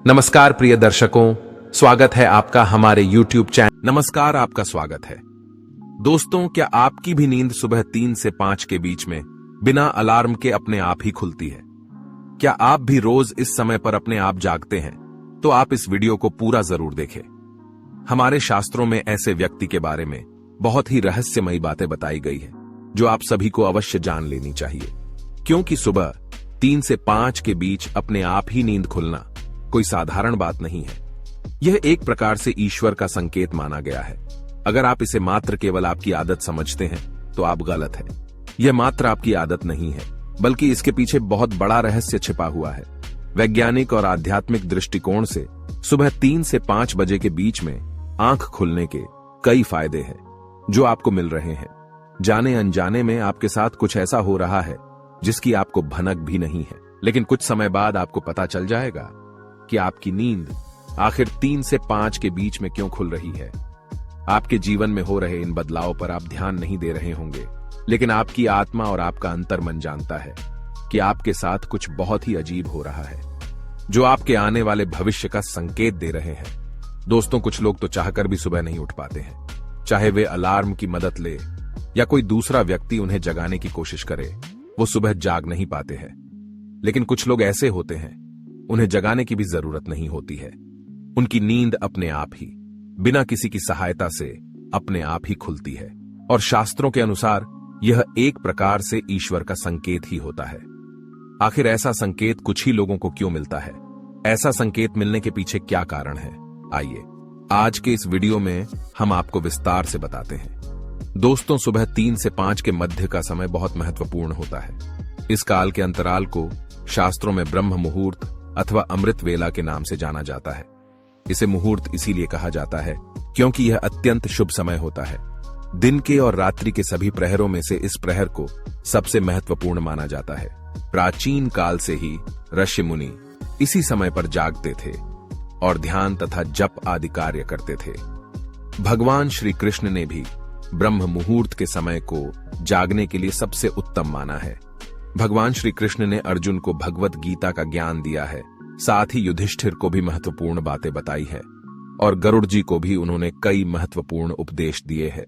नमस्कार प्रिय दर्शकों, स्वागत है आपका हमारे YouTube चैनल। नमस्कार, आपका स्वागत है। दोस्तों, क्या आपकी भी नींद सुबह 3 से 5 के बीच में बिना अलार्म के अपने आप ही खुलती है? क्या आप भी रोज इस समय पर अपने आप जागते हैं? तो आप इस वीडियो को पूरा जरूर देखें। हमारे शास्त्रों में ऐसे व्यक्ति के बारे में बहुत ही रहस्यमयी बातें बताई गई है जो आप सभी को अवश्य जान लेनी चाहिए, क्योंकि सुबह 3 से 5 के बीच अपने आप ही नींद खुलना कोई साधारण बात नहीं है। यह एक प्रकार से ईश्वर का संकेत माना गया है। अगर आप इसे मात्र केवल आपकी आदत समझते हैं तो आप गलत हैं। यह मात्र आपकी आदत नहीं है, बल्कि इसके पीछे बहुत बड़ा रहस्य छिपा हुआ है। वैज्ञानिक और आध्यात्मिक दृष्टिकोण से सुबह 3 से 5 बजे के बीच में आंख खुलने के कई फायदे हैं जो आपको मिल रहे हैं। जाने अनजाने में आपके साथ कुछ ऐसा हो रहा है जिसकी आपको भनक भी नहीं है, लेकिन कुछ समय बाद आपको पता चल जाएगा कि आपकी नींद आखिर 3 से 5 के बीच में क्यों खुल रही है। आपके जीवन में हो रहे इन बदलावों पर आप ध्यान नहीं दे रहे होंगे, लेकिन आपकी आत्मा और आपका अंतर्मन जानता है कि आपके साथ कुछ बहुत ही अजीब हो रहा है, जो आपके आने वाले भविष्य का संकेत दे रहे हैं। दोस्तों, कुछ लोग तो चाहकर भी सुबह नहीं उठ पाते हैं, चाहे वे अलार्म की मदद ले या कोई दूसरा व्यक्ति उन्हें जगाने की कोशिश करे, वो सुबह जाग नहीं पाते हैं। लेकिन कुछ लोग ऐसे होते हैं, उन्हें जगाने की भी जरूरत नहीं होती है। उनकी नींद अपने आप ही, बिना किसी की सहायता से अपने आप ही खुलती है, और शास्त्रों के अनुसार यह एक प्रकार से ईश्वर का संकेत ही होता है। आखिर ऐसा संकेत कुछ ही लोगों को क्यों मिलता है? ऐसा संकेत मिलने के पीछे क्या कारण है? आइए आज के इस वीडियो में हम आपको विस्तार से बताते हैं। दोस्तों, सुबह 3 से 5 के मध्य का समय बहुत महत्वपूर्ण होता है। इस काल के अंतराल को शास्त्रों में ब्रह्म मुहूर्त अथवा अमृत वेला के नाम से जाना जाता है। इसे मुहूर्त इसीलिए कहा जाता है क्योंकि यह अत्यंत शुभ समय होता है। दिन के और रात्रि के सभी प्रहरों में से इस प्रहर को सबसे महत्वपूर्ण माना जाता है। प्राचीन काल से ही ऋषि मुनि इसी समय पर जागते थे और ध्यान तथा जप आदि कार्य करते थे। भगवान श्री कृष्ण ने भी ब्रह्म मुहूर्त के समय को जागने के लिए सबसे उत्तम माना है। भगवान श्री कृष्ण ने अर्जुन को भगवत गीता का ज्ञान दिया है, साथ ही युधिष्ठिर को भी महत्वपूर्ण बातें बताई है, और गरुड़ जी को भी उन्होंने कई महत्वपूर्ण उपदेश दिए हैं।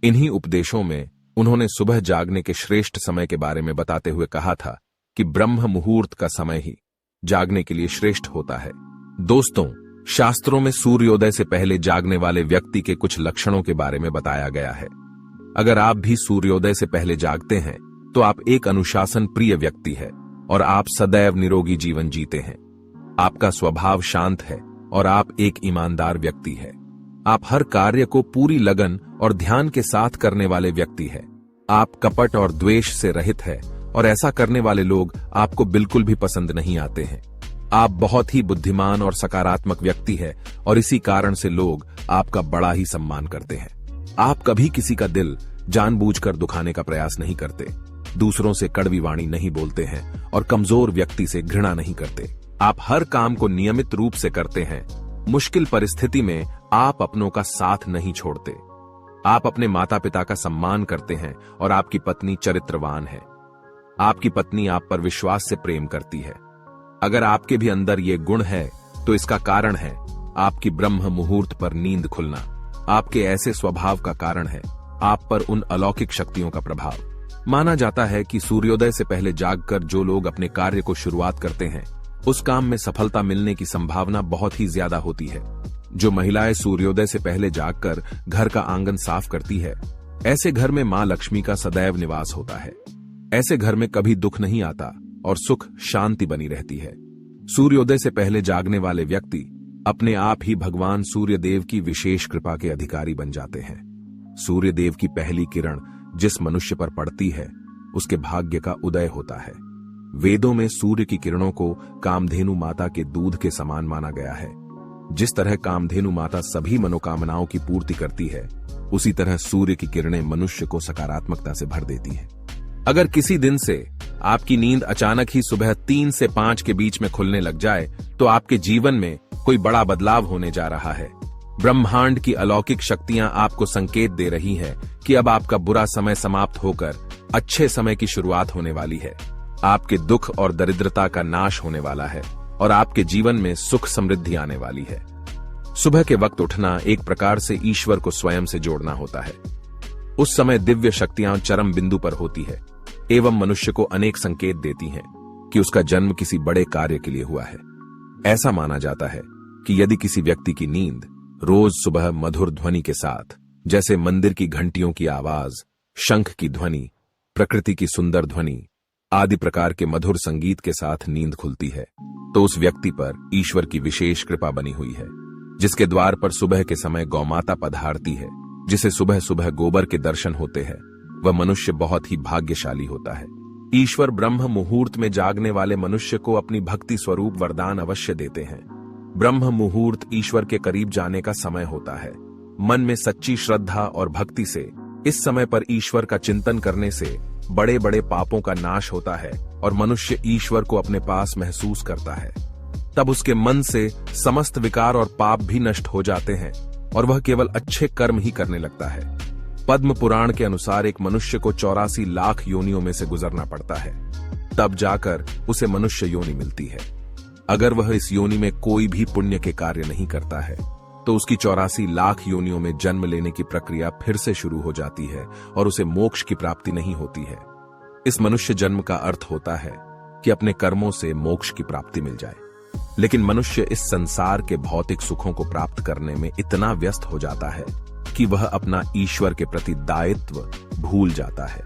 इन्हीं उपदेशों में उन्होंने सुबह जागने के श्रेष्ठ समय के बारे में बताते हुए कहा था कि ब्रह्म मुहूर्त का समय ही जागने के लिए श्रेष्ठ होता है। दोस्तों, शास्त्रों में सूर्योदय से पहले जागने वाले व्यक्ति के कुछ लक्षणों के बारे में बताया गया है। अगर आप भी सूर्योदय से पहले जागते हैं तो आप एक अनुशासन प्रिय व्यक्ति है और आप सदैव निरोगी जीवन जीते हैं। आपका स्वभाव शांत है और आप एक ईमानदार व्यक्ति है। आप हर कार्य को पूरी लगन और ध्यान के साथ करने वाले व्यक्ति है। आप कपट और द्वेष से रहित है और ऐसा करने वाले लोग आपको बिल्कुल भी पसंद नहीं आते हैं। आप बहुत ही बुद्धिमान और सकारात्मक व्यक्ति है और इसी कारण से लोग आपका बड़ा ही सम्मान करते हैं। आप कभी किसी का दिल जानबूझकर दुखाने का प्रयास नहीं करते, दूसरों से कड़वी वाणी नहीं बोलते हैं और कमजोर व्यक्ति से घृणा नहीं करते। आप हर काम को नियमित रूप से करते हैं। मुश्किल परिस्थिति में आप अपनों का साथ नहीं छोड़ते। आप अपने माता पिता का सम्मान करते हैं और आपकी पत्नी चरित्रवान है। आपकी पत्नी आप पर विश्वास से प्रेम करती है। अगर आपके भी अंदर ये गुण है तो इसका कारण है आपकी ब्रह्म मुहूर्त पर नींद खुलना। आपके ऐसे स्वभाव का कारण है आप पर उन अलौकिक शक्तियों का प्रभाव। माना जाता है कि सूर्योदय से पहले जागकर जो लोग अपने कार्य को शुरुआत करते हैं, उस काम में सफलता मिलने की संभावना बहुत ही ज्यादा होती है। जो महिलाएं सूर्योदय से पहले जागकर घर का आंगन साफ करती है, ऐसे घर में मां लक्ष्मी का सदैव निवास होता है। ऐसे घर में कभी दुख नहीं आता और सुख शांति बनी रहती है। सूर्योदय से पहले जागने वाले व्यक्ति अपने आप ही भगवान सूर्यदेव की विशेष कृपा के अधिकारी बन जाते हैं। सूर्यदेव की पहली किरण जिस मनुष्य पर पड़ती है, उसके भाग्य का उदय होता है। वेदों में सूर्य की किरणों को कामधेनु माता के दूध के समान माना गया है। जिस तरह कामधेनु माता सभी मनोकामनाओं की पूर्ति करती है, उसी तरह सूर्य की किरणें मनुष्य को सकारात्मकता से भर देती है। अगर किसी दिन से आपकी नींद अचानक ही सुबह 3 से 5 के बीच में खुलने लग जाए, तो आपके जीवन में कोई बड़ा बदलाव होने जा रहा है। ब्रह्मांड की अलौकिक शक्तियां आपको संकेत दे रही हैं कि अब आपका बुरा समय समाप्त होकर अच्छे समय की शुरुआत होने वाली है। आपके दुख और दरिद्रता का नाश होने वाला है। और आपके जीवन में सुख समृद्धि आने वाली है। सुबह के वक्त उठना एक प्रकार से ईश्वर को स्वयं से जोड़ना होता है। उस समय दिव्य शक्तियां चरम बिंदु पर होती है एवं मनुष्य को अनेक संकेत देती हैं कि उसका जन्म किसी बड़े कार्य के लिए हुआ है। ऐसा माना जाता है कि यदि किसी व्यक्ति की नींद रोज सुबह मधुर ध्वनि के साथ, जैसे मंदिर की घंटियों की आवाज, शंख की ध्वनि, प्रकृति की सुंदर ध्वनि आदि प्रकार के मधुर संगीत के साथ नींद खुलती है, तो उस व्यक्ति पर ईश्वर की विशेष कृपा बनी हुई है, जिसके द्वार पर सुबह के समय गौमाता पधारती है, जिसे सुबह सुबह गोबर के दर्शन होते हैं, वह मनुष्य बहुत ही भाग्यशाली होता है। ईश्वर ब्रह्म मुहूर्त में जागने वाले मनुष्य को अपनी भक्ति स्वरूप वरदान अवश्य देते हैं। ब्रह्म मुहूर्त ईश्वर के करीब जाने का समय होता है। मन में सच्ची श्रद्धा और भक्ति से इस समय पर ईश्वर का चिंतन करने से बड़े बड़े पापों का नाश होता है और मनुष्य ईश्वर को अपने पास महसूस करता है। तब उसके मन से समस्त विकार और पाप भी नष्ट हो जाते हैं और वह केवल अच्छे कर्म ही करने लगता है। पद्म पुराण के अनुसार एक मनुष्य को 84 लाख योनियों में से गुजरना पड़ता है, तब जाकर उसे मनुष्य योनि मिलती है। अगर वह इस योनि में कोई भी पुण्य के कार्य नहीं करता है तो उसकी 84 लाख योनियों में जन्म लेने की प्रक्रिया फिर से शुरू हो जाती है और उसे मोक्ष की प्राप्ति नहीं होती है। इस मनुष्य जन्म का अर्थ होता है कि अपने कर्मों से मोक्ष की प्राप्ति मिल जाए, लेकिन मनुष्य इस संसार के भौतिक सुखों को प्राप्त करने में इतना व्यस्त हो जाता है कि वह अपना ईश्वर के प्रति दायित्व भूल जाता है।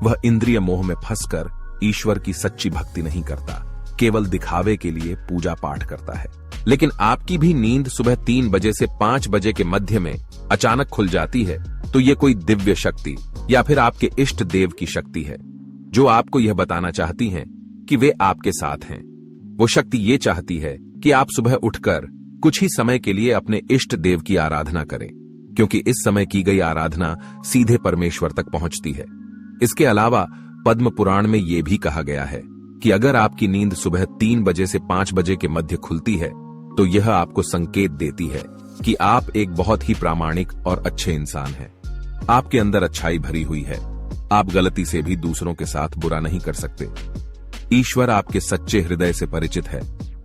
वह इंद्रिय मोह में फंसकर ईश्वर की सच्ची भक्ति नहीं करता, केवल दिखावे के लिए पूजा पाठ करता है। लेकिन आपकी भी नींद सुबह 3 बजे से 5 बजे के मध्य में अचानक खुल जाती है, तो ये कोई दिव्य शक्ति या फिर आपके इष्ट देव की शक्ति है, जो आपको यह बताना चाहती हैं कि वे आपके साथ हैं। वो शक्ति ये चाहती है कि आप सुबह उठकर कुछ ही समय के लिए अपने इष्ट देव की आराधना करें, क्योंकि इस समय की गई आराधना सीधे परमेश्वर तक पहुंचती है। इसके अलावा पद्म पुराण में यह भी कहा गया है कि अगर आपकी नींद सुबह 3 बजे से 5 बजे के मध्य खुलती है, तो यह आपको संकेत देती है कि आप एक बहुत ही प्रामाणिक और अच्छे इंसान हैं। आपके अंदर अच्छाई भरी हुई है। आप गलती से भी दूसरों के साथ बुरा नहीं कर सकते। ईश्वर आपके सच्चे हृदय से परिचित है,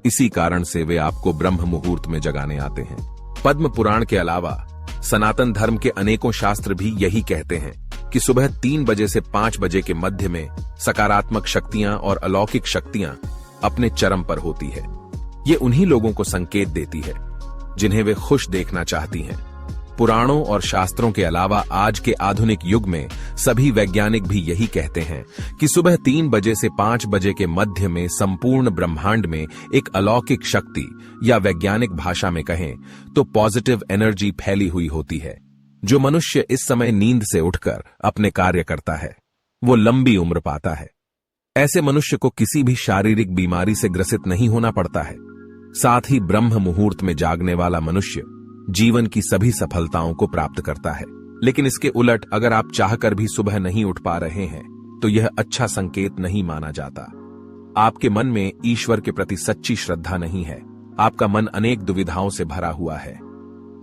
इसी कारण से वे आपको ब्रह्म मुहूर्त में जगाने आते हैं। पद्म पुराण के अलावा सनातन धर्म के अनेकों शास्त्र भी यही कहते हैं कि सुबह 3 बजे से 5 बजे के मध्य में सकारात्मक शक्तियां और अलौकिक शक्तियां अपने चरम पर होती है। ये उन्हीं लोगों को संकेत देती है जिन्हें वे खुश देखना चाहती हैं। पुराणों और शास्त्रों के अलावा आज के आधुनिक युग में सभी वैज्ञानिक भी यही कहते हैं कि सुबह 3 बजे से 5 बजे के मध्य में संपूर्ण ब्रह्मांड में एक अलौकिक शक्ति, या वैज्ञानिक भाषा में कहें तो पॉजिटिव एनर्जी फैली हुई होती है। जो मनुष्य इस समय नींद से उठकर अपने कार्य करता है, वो लंबी उम्र पाता है। ऐसे मनुष्य को किसी भी शारीरिक बीमारी से ग्रसित नहीं होना पड़ता है। साथ ही ब्रह्म मुहूर्त में जागने वाला मनुष्य जीवन की सभी सफलताओं को प्राप्त करता है। लेकिन इसके उलट अगर आप चाहकर भी सुबह नहीं उठ पा रहे हैं, तो यह अच्छा संकेत नहीं माना जाता। आपके मन में ईश्वर के प्रति सच्ची श्रद्धा नहीं है। आपका मन अनेक दुविधाओं से भरा हुआ है।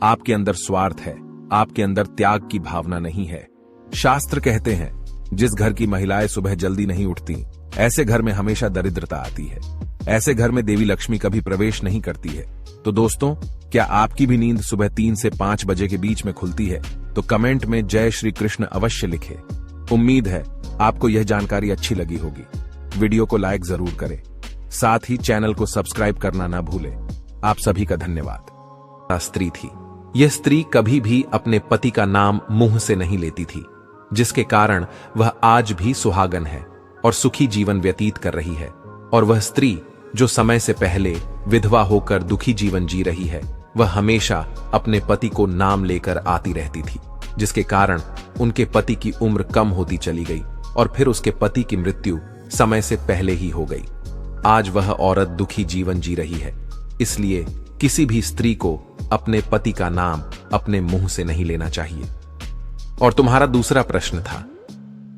आपके अंदर स्वार्थ है, आपके अंदर त्याग की भावना नहीं है। शास्त्र कहते हैं, जिस घर की महिलाएं सुबह जल्दी नहीं उठती, ऐसे घर में हमेशा दरिद्रता आती है। ऐसे घर में देवी लक्ष्मी कभी प्रवेश नहीं करती है। तो दोस्तों, क्या आपकी भी नींद सुबह 3 से 5 बजे के बीच में खुलती है? तो कमेंट में जय श्री कृष्ण अवश्य लिखें। उम्मीद है आपको यह जानकारी अच्छी लगी होगी। वीडियो को लाइक जरूर करें, साथ ही चैनल को सब्सक्राइब करना ना भूलें। आप सभी का धन्यवाद। स्त्री थी। यह स्त्री कभी भी अपने पति का नाम मुंह से नहीं लेती थी, जिसके कारण वह आज भी सुहागन है और सुखी जीवन व्यतीत कर रही है। और वह स्त्री जो समय से पहले विधवा होकर दुखी जीवन जी रही है, वह हमेशा अपने पति को नाम लेकर आती रहती थी, जिसके कारण उनके पति की उम्र कम होती चली गई और फिर उसके पति की मृत्यु समय से पहले ही हो गई। आज वह औरत दुखी जीवन जी रही है। इसलिए किसी भी स्त्री को अपने पति का नाम अपने मुंह से नहीं लेना चाहिए। और तुम्हारा दूसरा प्रश्न था,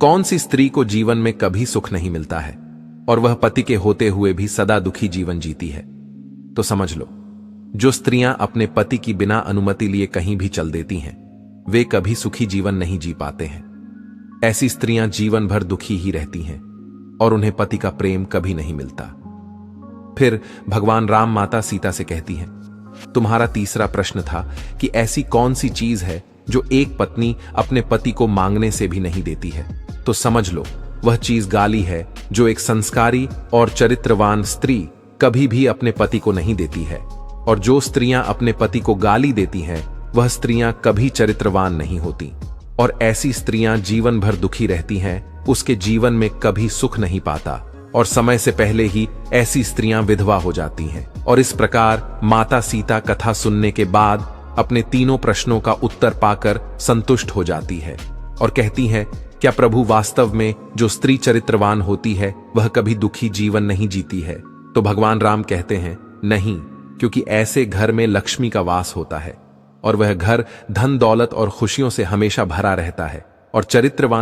कौन सी स्त्री को जीवन में कभी सुख नहीं मिलता है और वह पति के होते हुए भी सदा दुखी जीवन जीती है? तो समझ लो, जो स्त्रियां अपने पति की बिना अनुमति लिए कहीं भी चल देती हैं, वे कभी सुखी जीवन नहीं जी पाते हैं। ऐसी स्त्रियां जीवन भर दुखी ही रहती हैं और उन्हें पति का प्रेम कभी नहीं मिलता। फिर भगवान राम माता सीता से कहती हैं, तुम्हारा तीसरा प्रश्न था कि ऐसी कौन सी चीज है जो एक पत्नी अपने पति को मांगने से भी नहीं देती है। तो समझ लो, वह चीज गाली है जो एक संस्कारी और चरित्रवान स्त्री कभी भी अपने पति को नहीं देती है। और जो स्त्रियां अपने पति को गाली देती हैं, वह स्त्रियां कभी चरित्रवान नहीं होती। और ऐसी स्त्रियां जीवन भर दुखी रहती हैं, उसके जीवन में कभी सुख नहीं पाता और समय से पहले ही ऐसी स्त्रियां विधवा हो जाती हैं। और इस प्रकार माता सीता कथा सुनने के बाद अपने तीनों प्रश्नों का उत्तर पाकर संतुष्ट हो जाती है और कहती हैं, क्या प्रभु वास्तव में जो स्त्री चरित्रवान होती है वह कभी दुखी जीवन नहीं जीती है? तो भगवान राम कहते हैं, नहीं, क्योंकि ऐसे घर में लक्ष्मी का वास होता है और वह घर धन दौलत और खुशियों से हमेशा भरा रहता है। और चरित्रवान